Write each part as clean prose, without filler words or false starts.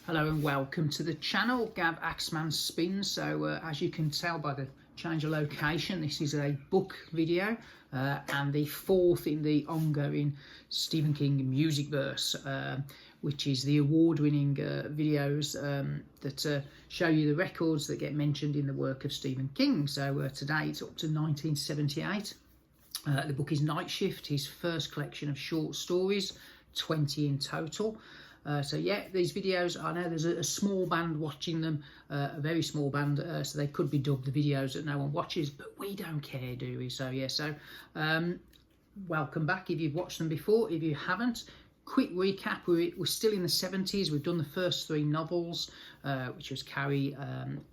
Hello and welcome to the channel, Gav Axeman Spins. So as you can tell by the change of location, this is a book video and the fourth in the ongoing Stephen King Musicverse, which is the award-winning videos that show you the records that get mentioned in the work of Stephen King. So today it's up to 1978. The book is Nightshift, his first collection of short stories, 20 in total. So yeah, these videos, I know there's a small band watching them, a very small band, so they could be dubbed the videos that no one watches, but we don't care, do we? So yeah, welcome back if you've watched them before. If you haven't, quick recap, we're still in the 70s. We've done the first three novels, which was Carrie,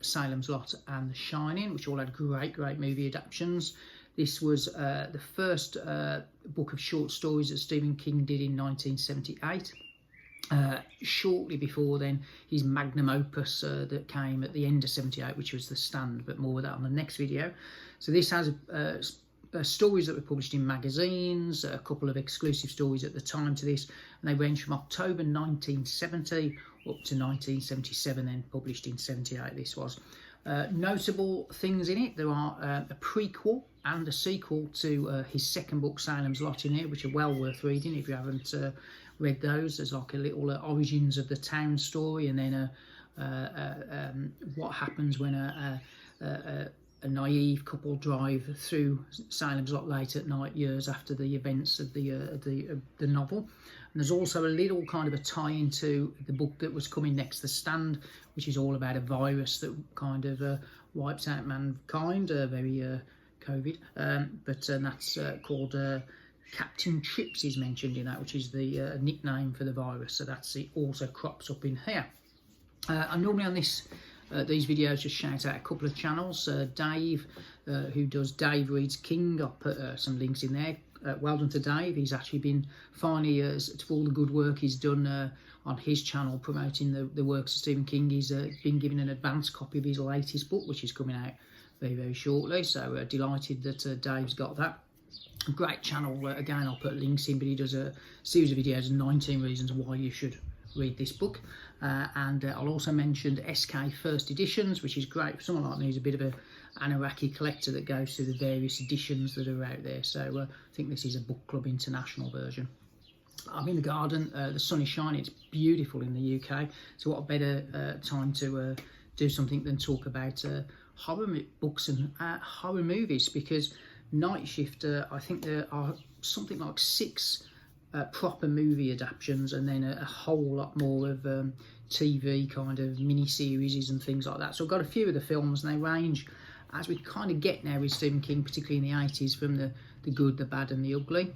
Salem's Lot and The Shining, which all had great movie adaptations. This was the first book of short stories that Stephen King did in 1978. Shortly before then, his magnum opus that came at the end of 78, which was The Stand, but more of that on the next video. So this has stories that were published in magazines, a couple of exclusive stories at the time to this, and they range from October 1970 up to 1977, then published in 78 this was. Notable things in it, there are a prequel and a sequel to his second book, Salem's Lot, in here, which are well worth reading if you haven't read those. There's like a little origins of the town story, and then what happens when a naive couple drive through Salem's Lot late at night, years after the events of the novel. And there's also a little kind of a tie into the book that was coming next, The Stand, which is all about a virus that kind of wipes out mankind, very COVID, but that's called Captain Trips is mentioned in that, which is the nickname for the virus. So that's it, also crops up in here. I normally on these videos just shout out a couple of channels. Dave, who does Dave Reads King, I'll put some links in there. Well done to Dave. He's actually been finally, for all the good work he's done on his channel promoting the works of Stephen King, he's been given an advance copy of his latest book, which is coming out very shortly. So delighted that Dave's got that. Great channel. Again, I'll put links in, but he does a series of videos on 19 reasons why you should read this book. And I'll also mention SK First Editions, which is great for someone like me who's a bit of an Anaraki collector that goes through the various editions that are out there. So I think this is a book club international version. I'm in the garden, the sun is shining, it's beautiful in the UK, so what a better time to do something than talk about horror books and horror movies, because Nightshift, I think there are something like 6 proper movie adaptations, and then a whole lot more of TV kind of mini-series and things like that. So I've got a few of the films, and they range, as we kind of get now with Stephen King, particularly in the 80s, from the good, the bad and the ugly.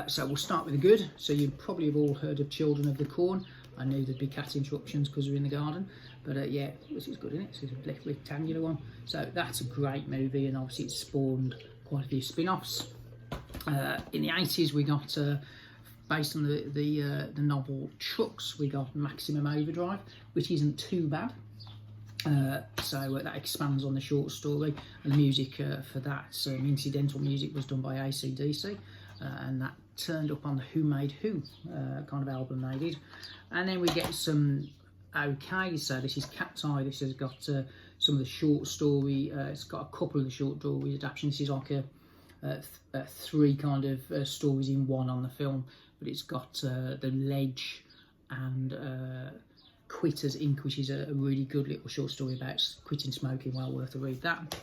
So we'll start with the good. So you probably have all heard of Children of the Corn. I knew there'd be cat interruptions because we're in the garden, but yeah, this is good, isn't it? This is a rectangular one. So that's a great movie, and obviously it's spawned quite a few spin-offs. In the 80s, we got, based on the novel Trucks, we got Maximum Overdrive, which isn't too bad. So that expands on the short story, and the music for that, some incidental music was done by AC/DC, and that turned up on the Who Made Who kind of album they did. And then we get some so this is Cat's Eye. This has got some of the short story, it's got a couple of the short story adaptations. This is like a 3 kind of stories in one on the film, but it's got The Ledge and Quitter's Ink, which is a really good little short story about quitting smoking, well worth a read that.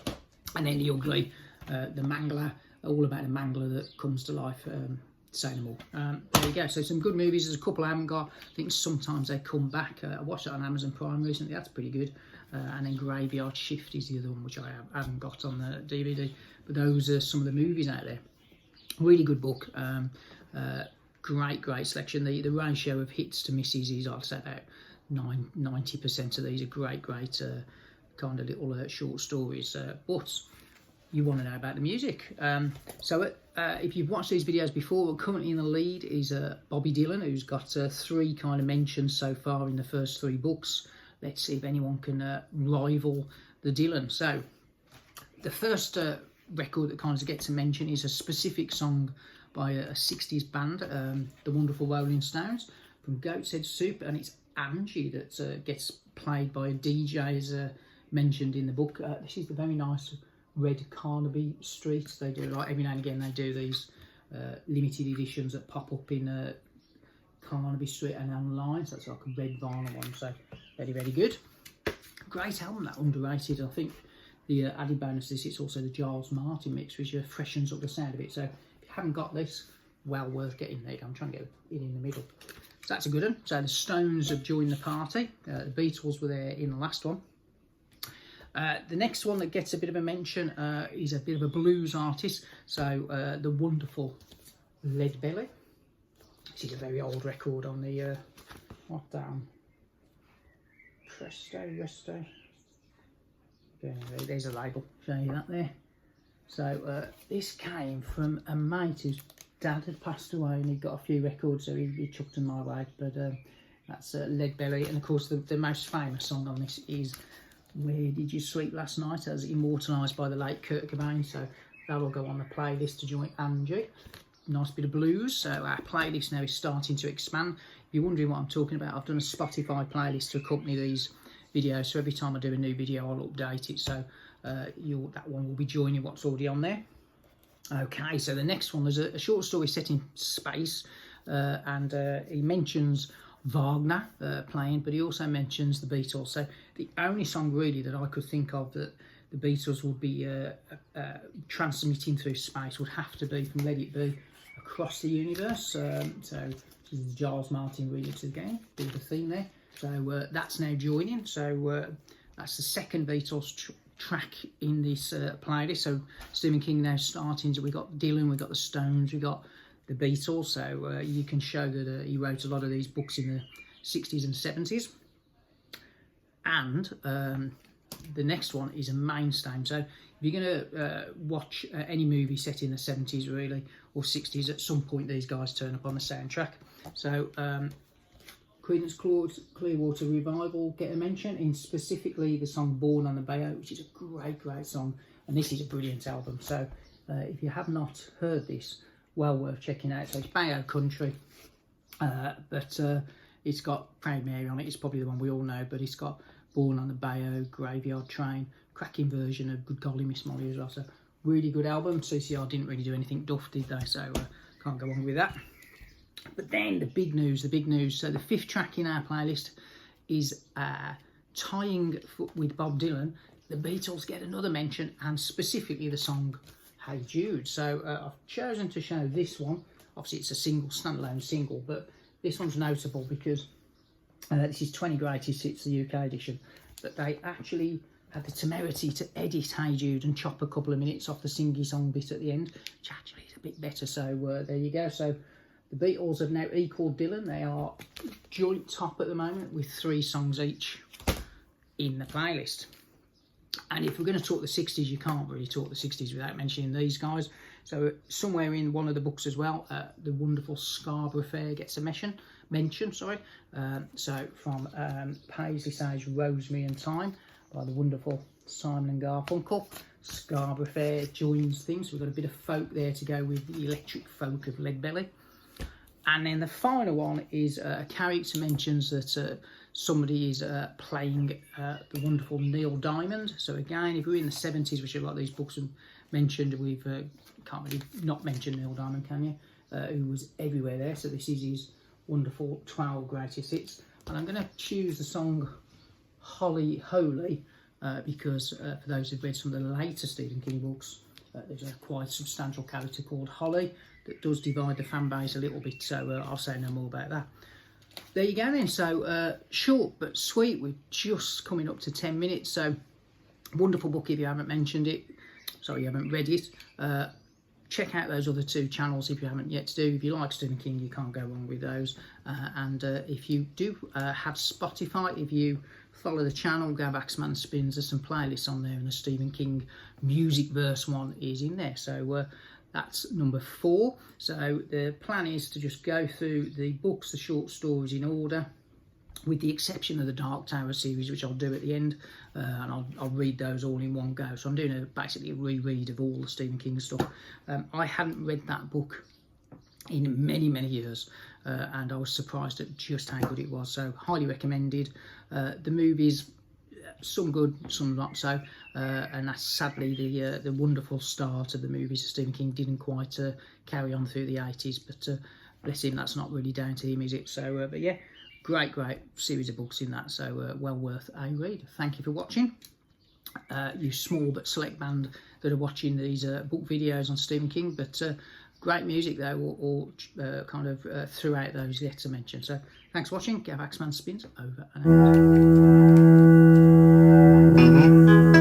And then The Ugly, The Mangler, all about a mangler that comes to life. Say no more. There you go. So some good movies. There's a couple I haven't got. I think sometimes they come back. I watched it on Amazon Prime recently. That's pretty good. And then Graveyard Shift is the other one, which I haven't got on the DVD. But those are some of the movies out there. Really good book. Great selection. The ratio of hits to misses is, I'd say, about 90% of these are great kind of little short stories. But you want to know about the music. If you've watched these videos before, currently in the lead is Bobby Dylan, who's got 3 kind of mentions so far in the first 3 books. Let's see if anyone can rival the Dylan. So the first record that kind of gets a mention is a specific song by a 60s band, the Wonderful Rolling Stones, from Goat's Head Soup, and it's Angie that gets played by a DJ, as mentioned in the book. This is the very nice red Carnaby Street. They do, like, every now and again they do these limited editions that pop up in Carnaby Street and online, so it's like a red vinyl one, so very, very good. Great album, that, underrated. I think the added bonus is it's also the Giles Martin mix, which freshens up the sound of it. So if you haven't got this, well worth getting there. I'm trying to get it in the middle. So that's a good one. So the Stones have joined the party. The Beatles were there in the last one. The next one that gets a bit of a mention is a bit of a blues artist. So the wonderful Lead Belly. This is a very old record on the what down? Presto, Resto. Anyway, there's a label showing you that there. So this came from a mate whose dad had passed away, and he got a few records, so he chucked them my way. But that's Lead Belly, and of course the most famous song on this is "Where Did You Sleep Last Night," as immortalised by the late Kurt Cobain. So that'll go on the playlist to join Angie. Nice bit of blues. So our playlist now is starting to expand. If you're wondering what I'm talking about, I've done a Spotify playlist to accompany these videos, so every time I do a new video I'll update it, so that one will be joining what's already on there. Okay, so the next one, there's a short story set in space, and he mentions Wagner playing, but he also mentions the Beatles. So the only song really that I could think of that the Beatles would be transmitting through space would have to be from Let It Be, Across the Universe. So this is the Giles Martin remix of the game, bit of a theme there. So that's now joining. So that's the second Beatles track in this playlist. So Stephen King now starting. So we got Dylan, we got the Stones, we got the Beatles. So you can show that he wrote a lot of these books in the 60s and 70s. And the next one is a mainstay. So if you're going to watch any movie set in the 70s really, or 60s, at some point these guys turn up on the soundtrack. So Creedence Clearwater Revival get a mention in specifically the song Born on the Bayou, which is a great song, and this is a brilliant album. So if you have not heard this, well worth checking out. So it's Bayou Country, but it's got Proud Mary on it. It's probably the one we all know, but it's got Born on the Bayou, Graveyard Train, cracking version of Good Golly Miss Molly as well. So really good album. CCR didn't really do anything duff, did they? So can't go on with that. But then the big news. So the fifth track in our playlist is tying with Bob Dylan. The Beatles get another mention, and specifically the song Hey Jude. So I've chosen to show this one. Obviously it's a standalone single, but this one's notable because this is 20 Greatest Hits, the UK edition, but they actually had the temerity to edit Hey Jude and chop a couple of minutes off the singy song bit at the end, which actually is a bit better. So there you go. So the Beatles have now equalled Dylan. They are joint top at the moment with 3 songs each in the playlist. And if we're going to talk the 60s, you can't really talk the 60s without mentioning these guys. So somewhere in one of the books as well, the wonderful Scarborough Fair gets a mention. So from Paisley Sage, Rosemary and Thyme by the wonderful Simon and Garfunkel. Scarborough Fair joins things. So we've got a bit of folk there to go with the electric folk of Lead Belly. And then the final one is a character mentions that somebody is playing the wonderful Neil Diamond. So again, if we're in the 70s, which a lot of these books have mentioned, we've can't really not mention Neil Diamond, can you? Who was everywhere there. So this is his wonderful 12 Greatest Hits. And I'm going to choose the song Holy because for those who've read some of the later Stephen King books, there's a quite substantial character called Holly that does divide the fan base a little bit, so I'll say no more about that. There you go then. So short but sweet. We're just coming up to 10 minutes, so wonderful book if you haven't mentioned it. Sorry, you haven't read it. Check out those other 2 channels if you haven't yet to do. If you like Stephen King, you can't go wrong with those. And if you do have Spotify, if you follow the channel, Gav Axman Spins, there's some playlists on there, and the Stephen King Musicverse one is in there. So that's number 4. So the plan is to just go through the books, the short stories in order, with the exception of the Dark Tower series, which I'll do at the end, and I'll read those all in one go. So I'm doing basically a reread of all the Stephen King stuff. I hadn't read that book in many years, and I was surprised at just how good it was. So highly recommended. The movies, some good, some not so, and that's sadly the wonderful start of the movies of Stephen King didn't quite carry on through the 80s, but bless him, that's not really down to him, is it? So but yeah, great series of books in that, so well worth a read. Thank you for watching. You small but select band that are watching these book videos on Stephen King, but great music though, all kind of throughout those yet to mention. So thanks for watching. Gav Axman Spins over and out.